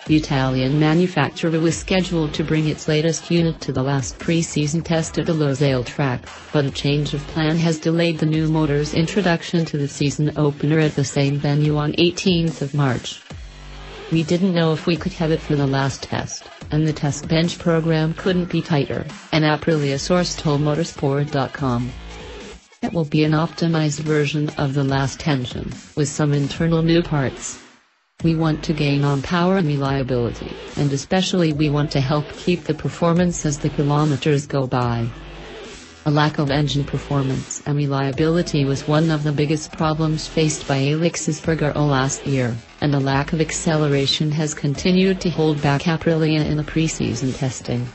The Italian manufacturer was scheduled to bring its latest unit to the last pre-season test at the Losail track, but a change of plan has delayed the new motor's introduction to the season opener at the same venue on 18th of March. "We didn't know if we could have it for the last test, and the test bench program couldn't be tighter," an Aprilia source told motorsport.com. "It will be an optimized version of the last engine, with some internal new parts. We want to gain on power and reliability, and especially we want to help keep the performance as the kilometers go by." A lack of engine performance and reliability was one of the biggest problems faced by Alexis Figaro last year, and the lack of acceleration has continued to hold back Aprilia in the pre-season testing.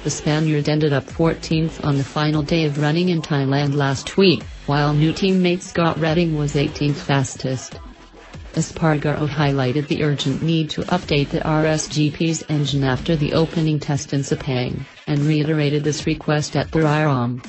The Spaniard ended up 14th on the final day of running in Thailand last week, while new teammate Scott Redding was 18th fastest. Espargaro highlighted the urgent need to update the RSGP's engine after the opening test in Sepang, and reiterated this request at the IROM.